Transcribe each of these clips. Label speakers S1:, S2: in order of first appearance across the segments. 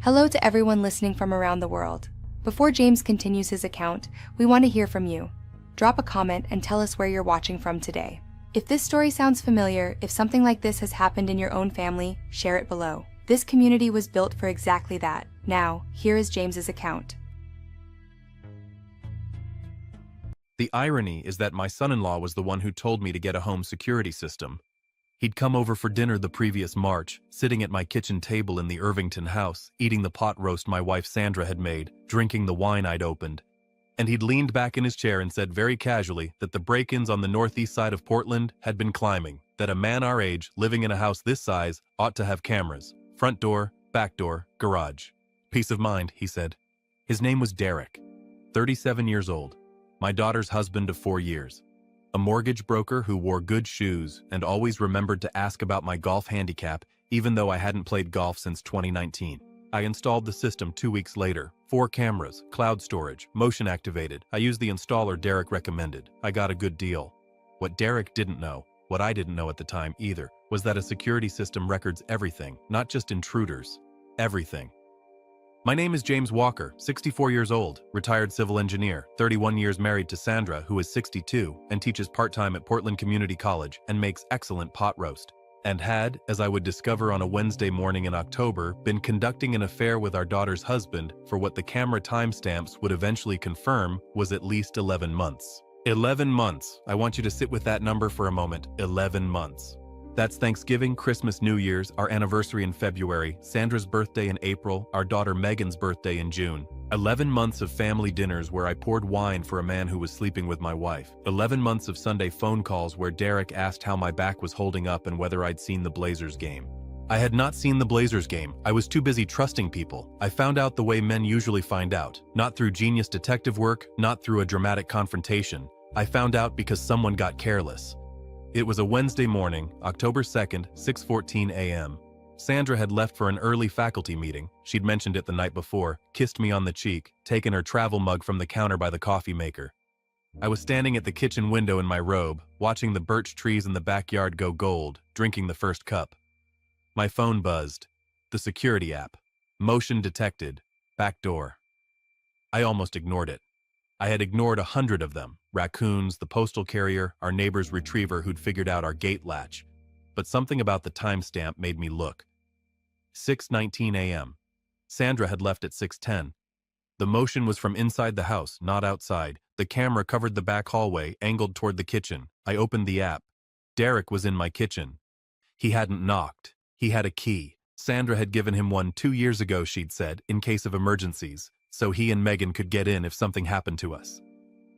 S1: Hello to everyone listening from around the world. Before James continues his account, we want to hear from you. Drop a comment and tell us where you're watching from today. If this story sounds familiar, if something like this has happened in your own family, share it below. This community was built for exactly that. Now, here is James's account.
S2: The irony is that my son-in-law was the one who told me to get a home security system. He'd come over for dinner the previous March, sitting at my kitchen table in the Irvington house, eating the pot roast my wife Sandra had made, drinking the wine I'd opened. And he'd leaned back in his chair and said very casually that the break-ins on the northeast side of Portland had been climbing, that a man our age, living in a house this size, ought to have cameras. Front door, back door, garage. Peace of mind, he said. His name was Derek, 37 years old, my daughter's husband of 4 years. A mortgage broker who wore good shoes and always remembered to ask about my golf handicap, even though I hadn't played golf since 2019. I installed the system 2 weeks later. 4 cameras, cloud storage, motion activated. I used the installer Derek recommended. I got a good deal. What Derek didn't know, what I didn't know at the time either, was that a security system records everything, not just intruders. Everything. My name is James Walker, 64 years old, retired civil engineer, 31 years married to Sandra, who is 62, and teaches part-time at Portland Community College and makes excellent pot roast. And had, as I would discover on a Wednesday morning in October, been conducting an affair with our daughter's husband for what the camera timestamps would eventually confirm was at least 11 months. 11 months. I want you to sit with that number for a moment. 11 months. That's Thanksgiving, Christmas, New Year's, our anniversary in February, Sandra's birthday in April, our daughter Megan's birthday in June. 11 months of family dinners where I poured wine for a man who was sleeping with my wife. 11 months of Sunday phone calls where Derek asked how my back was holding up and whether I'd seen the Blazers game. I had not seen the Blazers game. I was too busy trusting people. I found out the way men usually find out. Not through genius detective work, not through a dramatic confrontation. I found out because someone got careless. It was a Wednesday morning, October 2nd, 6:14 a.m. Sandra had left for an early faculty meeting. She'd mentioned it the night before, kissed me on the cheek, taken her travel mug from the counter by the coffee maker. I was standing at the kitchen window in my robe, watching the birch trees in the backyard go gold, drinking the first cup. My phone buzzed. The security app. Motion detected. Back door. I almost ignored it. I had ignored 100 of them. Raccoons, the postal carrier, our neighbor's retriever who'd figured out our gate latch. But something about the timestamp made me look. 6:19 a.m. Sandra had left at 6:10. The motion was from inside the house, not outside. The camera covered the back hallway, angled toward the kitchen. I opened the app. Derek was in my kitchen. He hadn't knocked. He had a key. Sandra had given him one 2 years ago, she'd said, in case of emergencies, so he and Megan could get in if something happened to us.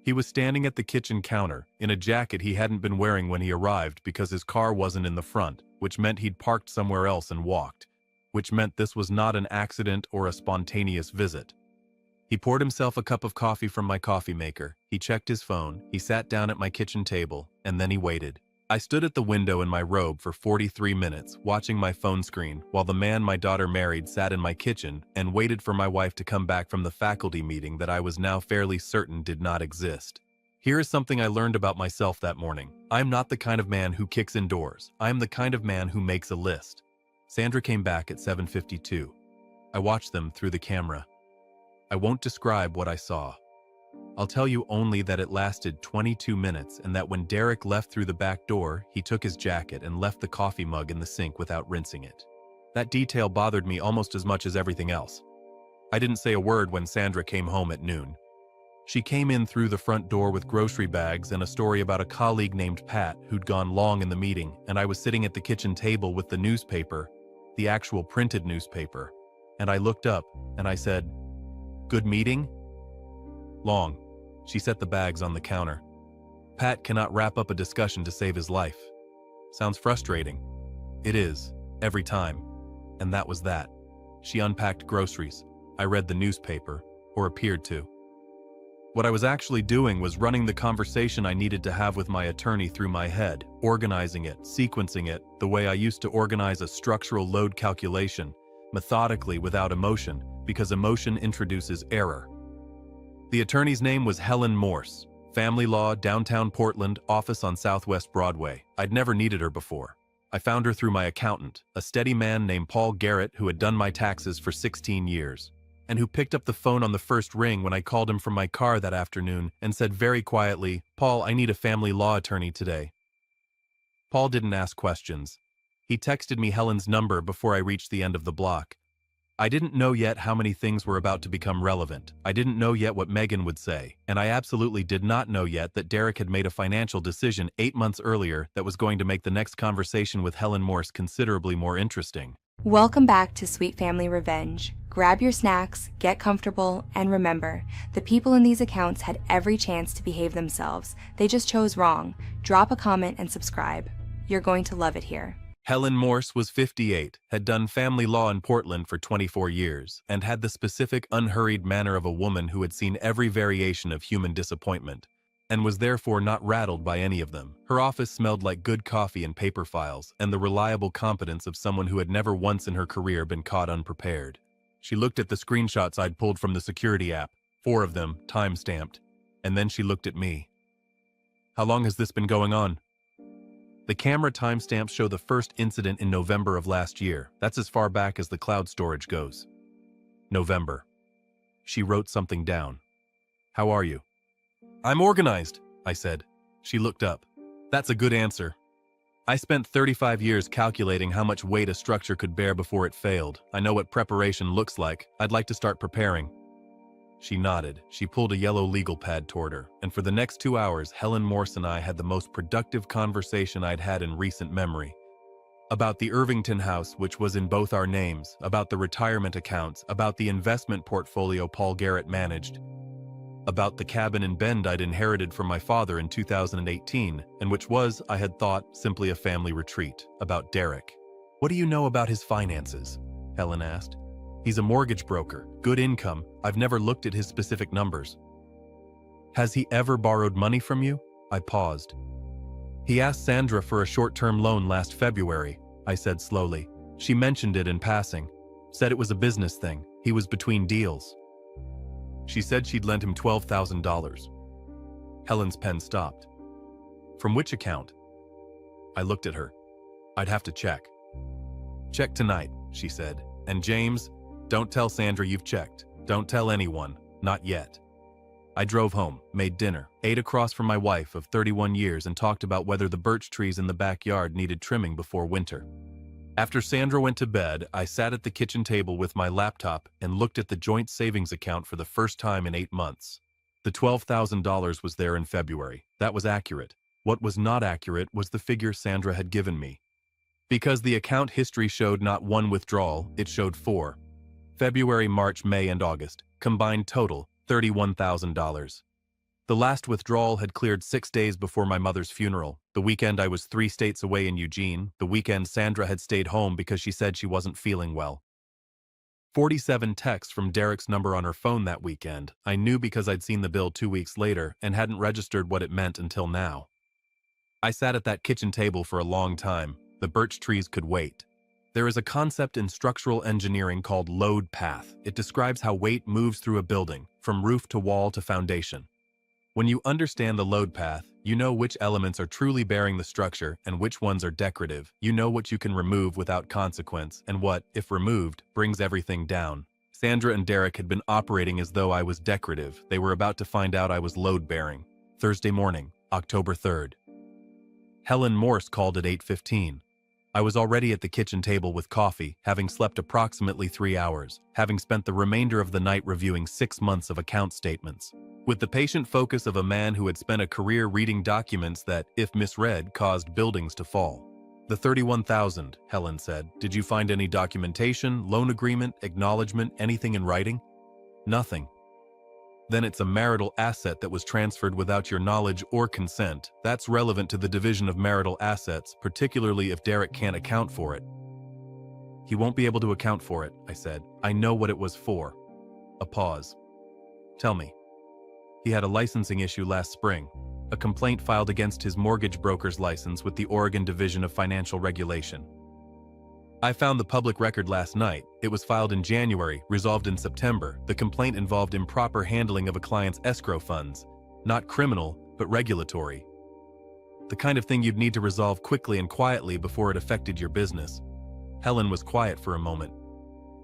S2: He was standing at the kitchen counter, in a jacket he hadn't been wearing when he arrived because his car wasn't in the front, which meant he'd parked somewhere else and walked, which meant this was not an accident or a spontaneous visit. He poured himself a cup of coffee from my coffee maker, he checked his phone, he sat down at my kitchen table, and then he waited. I stood at the window in my robe for 43 minutes, watching my phone screen, while the man my daughter married sat in my kitchen and waited for my wife to come back from the faculty meeting that I was now fairly certain did not exist. Here is something I learned about myself that morning. I am not the kind of man who kicks indoors. I am the kind of man who makes a list. Sandra came back at 7:52. I watched them through the camera. I won't describe what I saw. I'll tell you only that it lasted 22 minutes and that when Derek left through the back door, he took his jacket and left the coffee mug in the sink without rinsing it. That detail bothered me almost as much as everything else. I didn't say a word when Sandra came home at noon. She came in through the front door with grocery bags and a story about a colleague named Pat who'd gone long in the meeting, and I was sitting at the kitchen table with the newspaper, the actual printed newspaper, and I looked up and I said, "Good meeting?" "Long." She set the bags on the counter. "Pat cannot wrap up a discussion to save his life." Sounds frustrating. It is, every time. And that was that. She unpacked groceries. I read the newspaper, or appeared to. What I was actually doing was running the conversation I needed to have with my attorney through my head, organizing it, sequencing it, the way I used to organize a structural load calculation, methodically without emotion, because emotion introduces error. The attorney's name was Helen Morse, family law, downtown Portland, office on Southwest Broadway. I'd never needed her before. I found her through my accountant, a steady man named Paul Garrett who had done my taxes for 16 years, and who picked up the phone on the first ring when I called him from my car that afternoon and said very quietly, "Paul, I need a family law attorney today." Paul didn't ask questions. He texted me Helen's number before I reached the end of the block. I didn't know yet how many things were about to become relevant. I didn't know yet what Megan would say, and I absolutely did not know yet that Derek had made a financial decision 8 months earlier that was going to make the next conversation with Helen Morse considerably more interesting.
S1: Welcome back to Sweet Family Revenge. Grab your snacks, get comfortable, and remember, the people in these accounts had every chance to behave themselves. They just chose wrong. Drop a comment and subscribe. You're going to love it here.
S2: Helen Morse was 58, had done family law in Portland for 24 years, and had the specific, unhurried manner of a woman who had seen every variation of human disappointment, and was therefore not rattled by any of them. Her office smelled like good coffee and paper files, and the reliable competence of someone who had never once in her career been caught unprepared. She looked at the screenshots I'd pulled from the security app, 4 of them, time-stamped, and then she looked at me. "How long has this been going on?" The camera timestamps show the first incident in November of last year. That's as far back as the cloud storage goes. November. She wrote something down. "How are you?" "I'm organized," I said. She looked up. "That's a good answer. I spent 35 years calculating how much weight a structure could bear before it failed. I know what preparation looks like. I'd like to start preparing." She nodded. She pulled a yellow legal pad toward her, and for the next 2 hours, Helen Morse and I had the most productive conversation I'd had in recent memory. About the Irvington house, which was in both our names, about the retirement accounts, about the investment portfolio Paul Garrett managed, about the cabin in Bend I'd inherited from my father in 2018, and which was, I had thought, simply a family retreat, about Derek. "What do you know about his finances?" Helen asked. "He's a mortgage broker, good income. I've never looked at his specific numbers." "Has he ever borrowed money from you?" I paused. "He asked Sandra for a short-term loan last February," I said slowly. "She mentioned it in passing. Said it was a business thing. He was between deals." She said she'd lent him $12,000. Helen's pen stopped. "From which account?" I looked at her. "I'd have to check." "Check tonight," she said. "And James, don't tell Sandra you've checked. Don't tell anyone. Not yet." I drove home, made dinner, ate across from my wife of 31 years and talked about whether the birch trees in the backyard needed trimming before winter. After Sandra went to bed, I sat at the kitchen table with my laptop and looked at the joint savings account for the first time in 8 months. The $12,000 was there in February. That was accurate. What was not accurate was the figure Sandra had given me. Because the account history showed not 1 withdrawal, it showed 4. February, March, May, and August. Combined total, $31,000. The last withdrawal had cleared 6 days before my mother's funeral. The weekend I was 3 states away in Eugene. The weekend Sandra had stayed home because she said she wasn't feeling well. 47 texts from Derek's number on her phone that weekend. I knew because I'd seen the bill 2 weeks later and hadn't registered what it meant until now. I sat at that kitchen table for a long time. The birch trees could wait. There is a concept in structural engineering called load path. It describes how weight moves through a building, from roof to wall to foundation. When you understand the load path, you know which elements are truly bearing the structure and which ones are decorative. You know what you can remove without consequence and what, if removed, brings everything down. Sandra and Derek had been operating as though I was decorative. They were about to find out I was load-bearing. Thursday morning, October 3rd. Helen Morse called at 8:15. I was already at the kitchen table with coffee, having slept approximately 3 hours, having spent the remainder of the night reviewing 6 months of account statements. With the patient focus of a man who had spent a career reading documents that, if misread, caused buildings to fall. "The $31,000, Helen said. "Did you find any documentation, loan agreement, acknowledgement, anything in writing?" "Nothing." "Then it's a marital asset that was transferred without your knowledge or consent. That's relevant to the division of marital assets, particularly if Derek can't account for it." "He won't be able to account for it," I said. "I know what it was for." A pause. "Tell me." "He had a licensing issue last spring. A complaint filed against his mortgage broker's license with the Oregon Division of Financial Regulation. I found the public record last night. It was filed in January, resolved in September. The complaint involved improper handling of a client's escrow funds. Not criminal, but regulatory." The kind of thing you'd need to resolve quickly and quietly before it affected your business. Helen was quiet for a moment.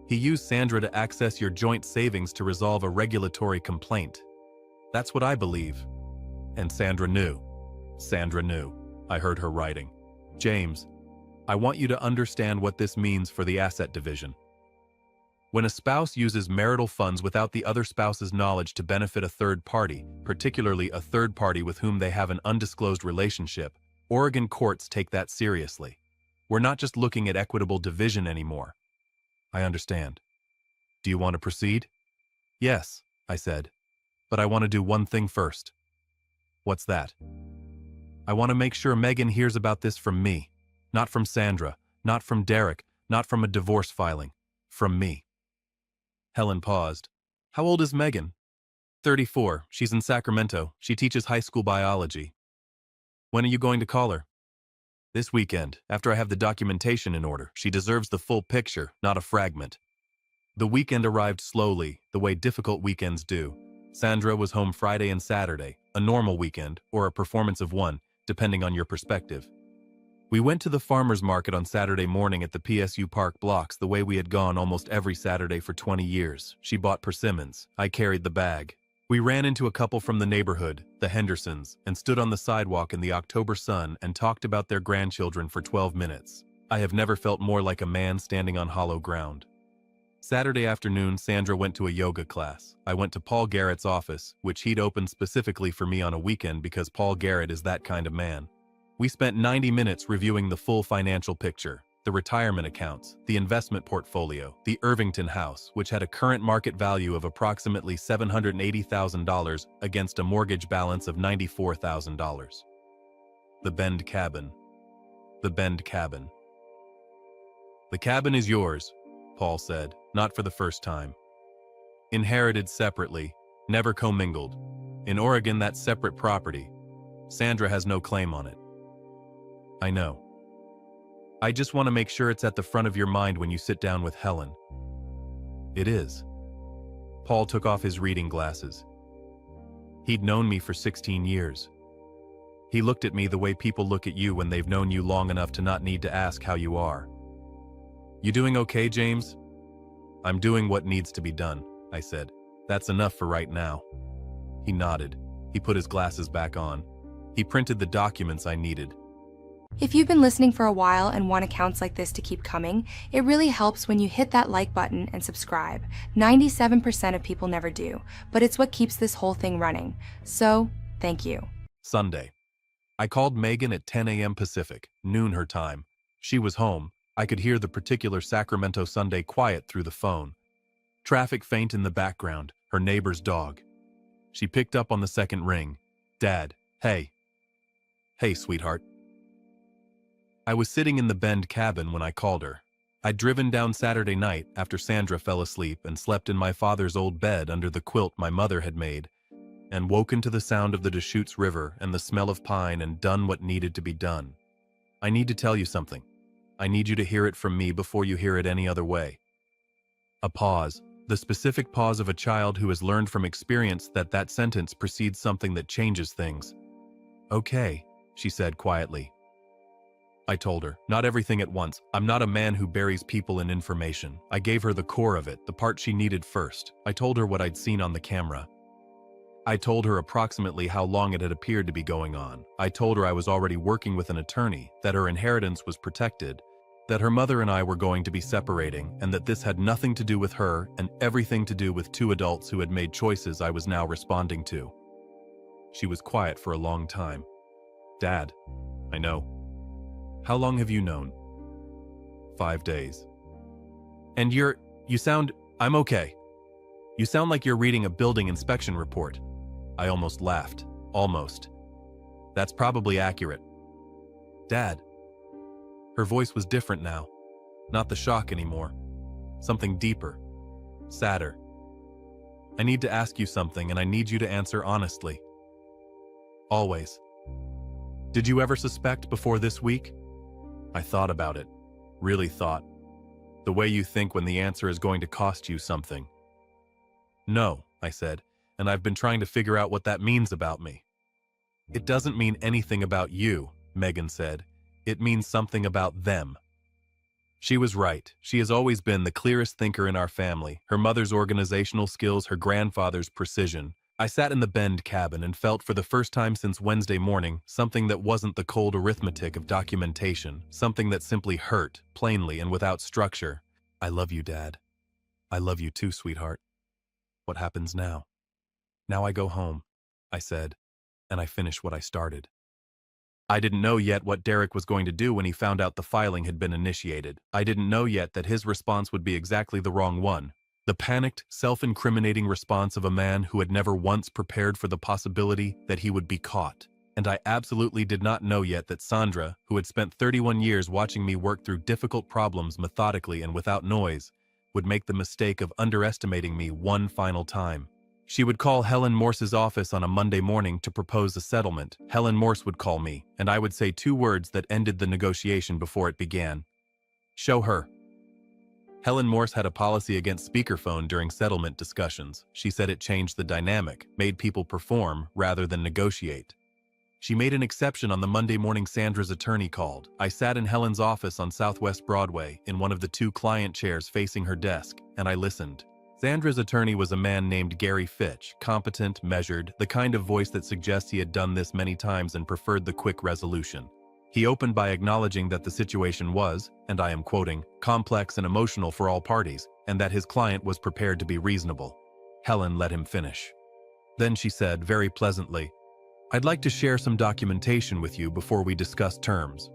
S2: He used Sandra to access your joint savings to resolve a regulatory complaint. That's what I believe. And Sandra knew. Sandra knew. I heard her writing. James, I want you to understand what this means for the asset division. When a spouse uses marital funds without the other spouse's knowledge to benefit a third party, particularly a third party with whom they have an undisclosed relationship, Oregon courts take that seriously. We're not just looking at equitable division anymore. I understand. Do you want to proceed? Yes, I said. But I want to do one thing first. What's that? I want to make sure Megan hears about this from me. Not from Sandra, not from Derek, not from a divorce filing. From me. Helen paused. How old is Megan? 34. She's in Sacramento. She teaches high school biology. When are you going to call her? This weekend, after I have the documentation in order. She deserves the full picture, not a fragment. The weekend arrived slowly, the way difficult weekends do. Sandra was home Friday and Saturday, a normal weekend, or a performance of one, depending on your perspective. We went to the farmer's market on Saturday morning at the PSU Park blocks the way we had gone almost every Saturday for 20 years. She bought persimmons. I carried the bag. We ran into a couple from the neighborhood, the Hendersons, and stood on the sidewalk in the October sun and talked about their grandchildren for 12 minutes. I have never felt more like a man standing on hollow ground. Saturday afternoon, Sandra went to a yoga class. I went to Paul Garrett's office, which he'd opened specifically for me on a weekend because Paul Garrett is that kind of man. We spent 90 minutes reviewing the full financial picture, the retirement accounts, the investment portfolio, the Irvington house, which had a current market value of approximately $780,000 against a mortgage balance of $94,000. The Bend cabin. The Bend cabin. The cabin is yours, Paul said, not for the first time. Inherited separately, never commingled. In Oregon, that's separate property. Sandra has no claim on it. I know. I just want to make sure it's at the front of your mind when you sit down with Helen. It is. Paul took off his reading glasses. He'd known me for 16 years. He looked at me the way people look at you when they've known you long enough to not need to ask how you are. You doing okay, James? I'm doing what needs to be done, I said. That's enough for right now. He nodded. He put his glasses back on. He printed the documents I needed.
S1: If you've been listening for a while and want accounts like this to keep coming, it really helps when you hit that like button and subscribe. 97% of people never do, but it's what keeps this whole thing running. So, thank you.
S2: Sunday. I called Megan at 10 a.m. Pacific, noon her time. She was home. I could hear the particular Sacramento Sunday quiet through the phone. Traffic faint in the background, her neighbor's dog. She picked up on the second ring. Dad, hey. Hey, sweetheart. I was sitting in the Bend cabin when I called her. I'd driven down Saturday night after Sandra fell asleep and slept in my father's old bed under the quilt my mother had made, and woken to the sound of the Deschutes River and the smell of pine and done what needed to be done. I need to tell you something. I need you to hear it from me before you hear it any other way. A pause, the specific pause of a child who has learned from experience that sentence precedes something that changes things. Okay, she said quietly. I told her, not everything at once. I'm not a man who buries people in information. I gave her the core of it, the part she needed first. I told her what I'd seen on the camera. I told her approximately how long it had appeared to be going on. I told her I was already working with an attorney, that her inheritance was protected, that her mother and I were going to be separating, and that this had nothing to do with her and everything to do with two adults who had made choices I was now responding to. She was quiet for a long time. Dad, I know. How long have you known? 5 days. And you sound, I'm okay. You sound like you're reading a building inspection report. I almost laughed. Almost. That's probably accurate. Dad. Her voice was different now. Not the shock anymore. Something deeper. Sadder. I need to ask you something and I need you to answer honestly. Always. Did you ever suspect before this week? I thought about it. Really thought. The way you think when the answer is going to cost you something. No, I said, and I've been trying to figure out what that means about me. "It doesn't mean anything about you," Megan said. "It means something about them." She was right. She has always been the clearest thinker in our family, her mother's organizational skills, her grandfather's precision. I sat in the Bend cabin and felt for the first time since Wednesday morning something that wasn't the cold arithmetic of documentation, something that simply hurt, plainly and without structure. "I love you, Dad. I love you too, sweetheart. What happens now?" "Now I go home," I said, "and I finish what I started." I didn't know yet what Derek was going to do when he found out the filing had been initiated. I didn't know yet that his response would be exactly the wrong one. The panicked, self-incriminating response of a man who had never once prepared for the possibility that he would be caught. And I absolutely did not know yet that Sandra, who had spent 31 years watching me work through difficult problems methodically and without noise, would make the mistake of underestimating me one final time. She would call Helen Morse's office on a Monday morning to propose a settlement. Helen Morse would call me, and I would say two words that ended the negotiation before it began. "Show her." Helen Morse had a policy against speakerphone during settlement discussions. She said it changed the dynamic, made people perform rather than negotiate. She made an exception on the Monday morning Sandra's attorney called. I sat in Helen's office on Southwest Broadway, in one of the two client chairs facing her desk, and I listened. Sandra's attorney was a man named Gary Fitch, competent, measured, the kind of voice that suggests he had done this many times and preferred the quick resolution. He opened by acknowledging that the situation was, and I am quoting, "complex and emotional for all parties," and that his client was prepared to be reasonable. Helen let him finish. Then she said, very pleasantly, "I'd like to share some documentation with you before we discuss terms."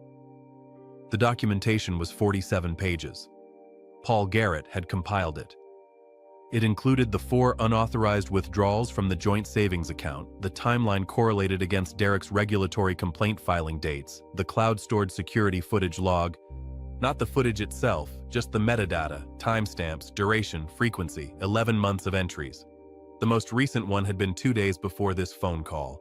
S2: The documentation was 47 pages. Paul Garrett had compiled it. It included the 4 unauthorized withdrawals from the joint savings account, the timeline correlated against Derek's regulatory complaint filing dates, the cloud-stored security footage log, not the footage itself, just the metadata, timestamps, duration, frequency, 11 months of entries. The most recent one had been 2 days before this phone call.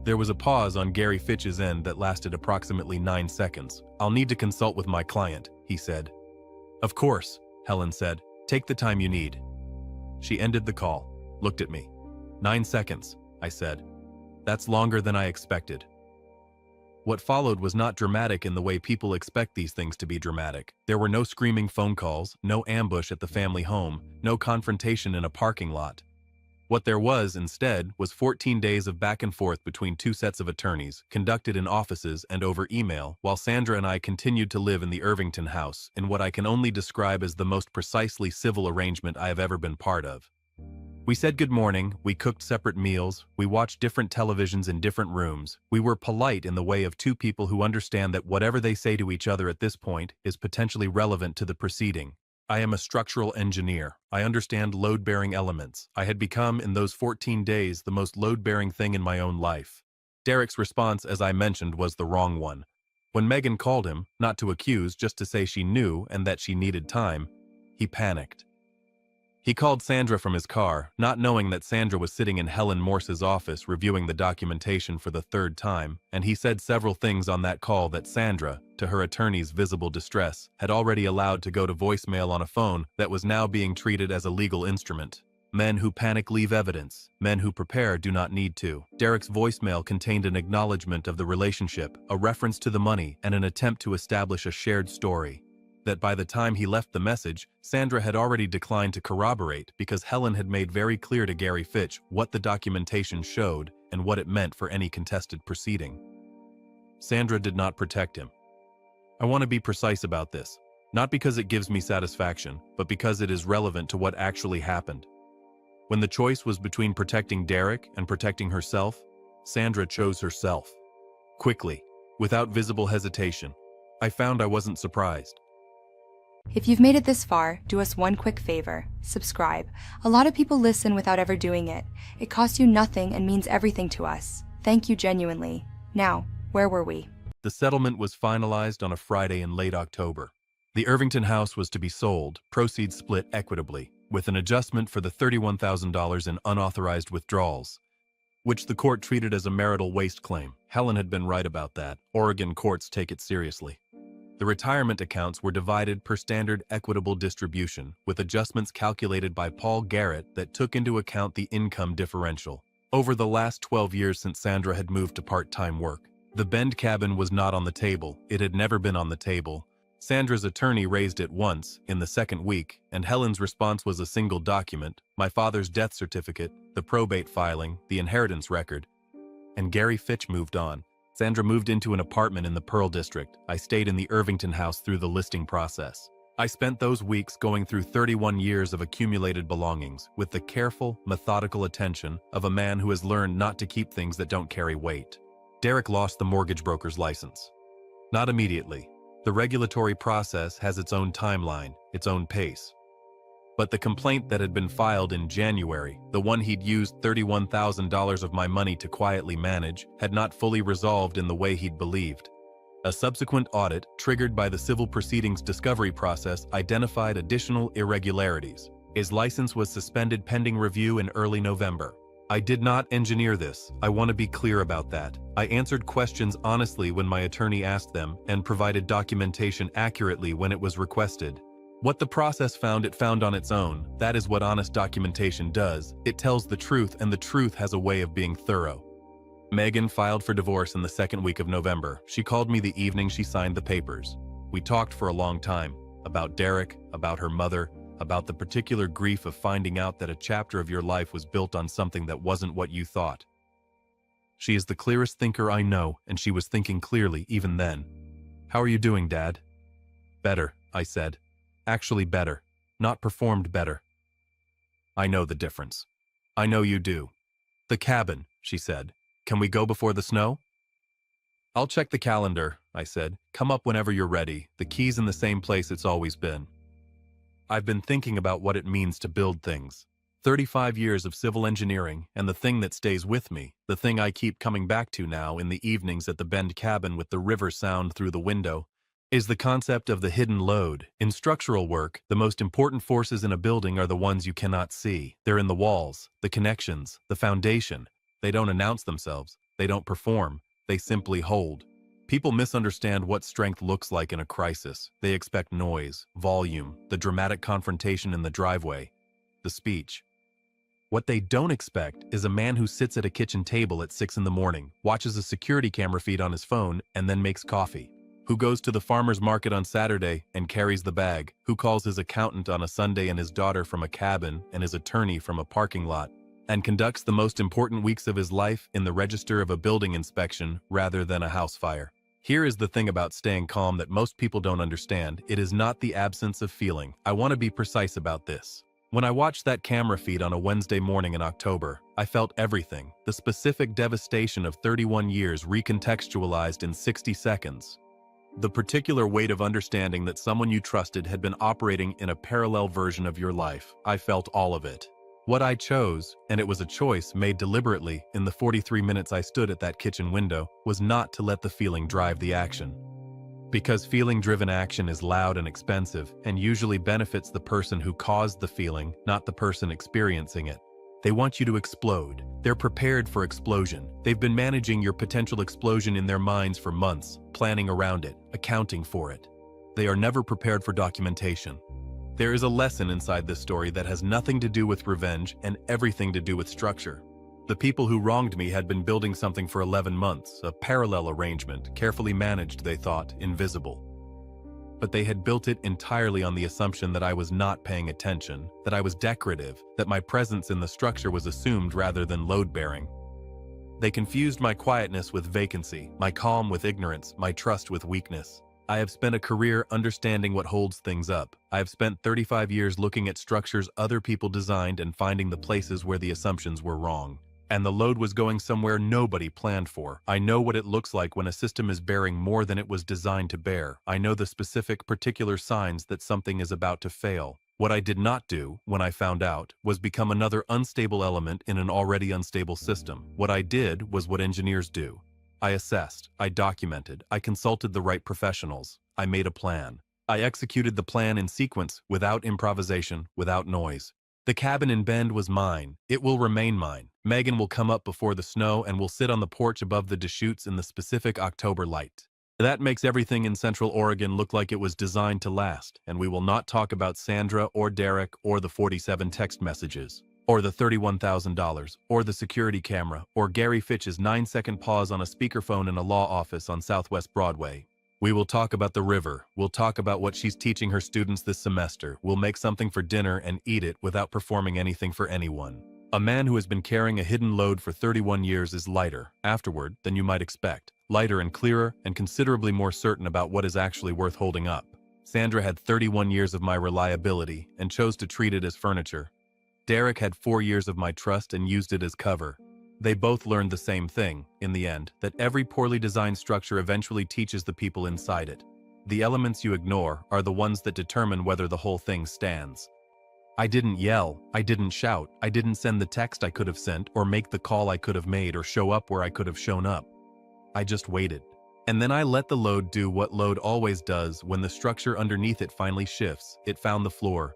S2: There was a pause on Gary Fitch's end that lasted approximately 9 seconds. "I'll need to consult with my client," he said. "Of course," Helen said. "Take the time you need." She ended the call, looked at me. 9 seconds, I said. "That's longer than I expected." What followed was not dramatic in the way people expect these things to be dramatic. There were no screaming phone calls, no ambush at the family home, no confrontation in a parking lot. What there was, instead, was 14 days of back and forth between two sets of attorneys, conducted in offices and over email, while Sandra and I continued to live in the Irvington house, in what I can only describe as the most precisely civil arrangement I have ever been part of. We said good morning, we cooked separate meals, we watched different televisions in different rooms. We were polite in the way of two people who understand that whatever they say to each other at this point is potentially relevant to the proceeding. I am a structural engineer. I understand load-bearing elements. I had become, in those 14 days, the most load-bearing thing in my own life. Derek's response, as I mentioned, was the wrong one. When Megan called him, not to accuse, just to say she knew and that she needed time, he panicked. He called Sandra from his car, not knowing that Sandra was sitting in Helen Morse's office reviewing the documentation for the 3rd time, and he said several things on that call that Sandra, to her attorney's visible distress, had already allowed to go to voicemail on a phone that was now being treated as a legal instrument. Men who panic leave evidence. Men who prepare do not need to. Derek's voicemail contained an acknowledgement of the relationship, a reference to the money, and an attempt to establish a shared story. That by the time he left the message, Sandra had already declined to corroborate because Helen had made very clear to Gary Fitch what the documentation showed and what it meant for any contested proceeding. Sandra did not protect him. I want to be precise about this, not because it gives me satisfaction, but because it is relevant to what actually happened. When the choice was between protecting Derek and protecting herself, Sandra chose herself. Quickly, without visible hesitation. I found I wasn't surprised.
S1: If you've made it this far, do us one quick favor. Subscribe. A lot of people listen without ever doing it. It costs you nothing and means everything to us. Thank you genuinely. Now, where were we?
S2: The settlement was finalized on a Friday in late October. The Irvington house was to be sold, proceeds split equitably, with an adjustment for the $31,000 in unauthorized withdrawals, which the court treated as a marital waste claim. Helen had been right about that. Oregon courts take it seriously. The retirement accounts were divided per standard equitable distribution, with adjustments calculated by Paul Garrett that took into account the income differential. Over the last 12 years since Sandra had moved to part-time work, the Bend cabin was not on the table. It had never been on the table. Sandra's attorney raised it once, in the second week, and Helen's response was a single document: my father's death certificate, the probate filing, the inheritance record. And Gary Fitch moved on. Sandra moved into an apartment in the Pearl District. I stayed in the Irvington house through the listing process. I spent those weeks going through 31 years of accumulated belongings, with the careful, methodical attention of a man who has learned not to keep things that don't carry weight. Derek lost the mortgage broker's license. Not immediately. The regulatory process has its own timeline, its own pace. But the complaint that had been filed in January, the one he'd used $31,000 of my money to quietly manage, had not fully resolved in the way he'd believed. A subsequent audit, triggered by the civil proceedings discovery process, identified additional irregularities. His license was suspended pending review in early November. I did not engineer this. I want to be clear about that. I answered questions honestly when my attorney asked them, and provided documentation accurately when it was requested. What the process found, it found on its own. That is what honest documentation does. It tells the truth, and the truth has a way of being thorough. Megan filed for divorce in the second week of November. She called me the evening she signed the papers. We talked for a long time, about Derek, about her mother, about the particular grief of finding out that a chapter of your life was built on something that wasn't what you thought. She is the clearest thinker I know, and she was thinking clearly even then. "How are you doing, Dad?" "Better," I said. "Actually better. Not performed better." "I know the difference." "I know you do." "The cabin," she said. "Can we go before the snow?" "I'll check the calendar," I said. "Come up whenever you're ready. The key's in the same place it's always been." I've been thinking about what it means to build things. 35 years of civil engineering, and the thing that stays with me, the thing I keep coming back to now in the evenings at the Bend cabin with the river sound through the window, is the concept of the hidden load. In structural work, the most important forces in a building are the ones you cannot see. They're in the walls, the connections, the foundation. They don't announce themselves. They don't perform. They simply hold. People misunderstand what strength looks like in a crisis. They expect noise, volume, the dramatic confrontation in the driveway, the speech. What they don't expect is a man who sits at a kitchen table at 6 in the morning, watches a security camera feed on his phone, and then makes coffee. Who goes to the farmer's market on Saturday and carries the bag. Who calls his accountant on a Sunday and his daughter from a cabin and his attorney from a parking lot, and conducts the most important weeks of his life in the register of a building inspection rather than a house fire. Here is the thing about staying calm that most people don't understand. It is not the absence of feeling. I want to be precise about this. When I watched that camera feed on a Wednesday morning in October, I felt everything. The specific devastation of 31 years recontextualized in 60 seconds. The particular weight of understanding that someone you trusted had been operating in a parallel version of your life. I felt all of it. What I chose, and it was a choice made deliberately in the 43 minutes I stood at that kitchen window, was not to let the feeling drive the action. Because feeling-driven action is loud and expensive, and usually benefits the person who caused the feeling, not the person experiencing it. They want you to explode. They're prepared for explosion. They've been managing your potential explosion in their minds for months, planning around it, accounting for it. They are never prepared for documentation. There is a lesson inside this story that has nothing to do with revenge and everything to do with structure. The people who wronged me had been building something for 11 months, a parallel arrangement, carefully managed, they thought, invisible. But they had built it entirely on the assumption that I was not paying attention, that I was decorative, that my presence in the structure was assumed rather than load-bearing. They confused my quietness with vacancy, my calm with ignorance, my trust with weakness. I have spent a career understanding what holds things up. I have spent 35 years looking at structures other people designed and finding the places where the assumptions were wrong. And the load was going somewhere nobody planned for. I know what it looks like when a system is bearing more than it was designed to bear. I know the specific, particular signs that something is about to fail. What I did not do, when I found out, was become another unstable element in an already unstable system. What I did was what engineers do. I assessed, I documented, I consulted the right professionals, I made a plan. I executed the plan in sequence, without improvisation, without noise. The cabin in Bend was mine. It will remain mine. Megan will come up before the snow and will sit on the porch above the Deschutes in the specific October light. That makes everything in Central Oregon look like it was designed to last, and we will not talk about Sandra or Derek or the 47 text messages. or the $31,000, or the security camera, or Gary Fitch's 9-second pause on a speakerphone in a law office on Southwest Broadway. We will talk about the river, we'll talk about what she's teaching her students this semester, we'll make something for dinner and eat it without performing anything for anyone. A man who has been carrying a hidden load for 31 years is lighter, afterward, than you might expect. Lighter and clearer, and considerably more certain about what is actually worth holding up. Sandra had 31 years of my reliability, and chose to treat it as furniture. Derek had 4 years of my trust and used it as cover. They both learned the same thing, in the end, that every poorly designed structure eventually teaches the people inside it. The elements you ignore are the ones that determine whether the whole thing stands. I didn't yell, I didn't shout, I didn't send the text I could have sent, or make the call I could have made, or show up where I could have shown up. I just waited. And then I let the load do what load always does when the structure underneath it finally shifts. It found the floor,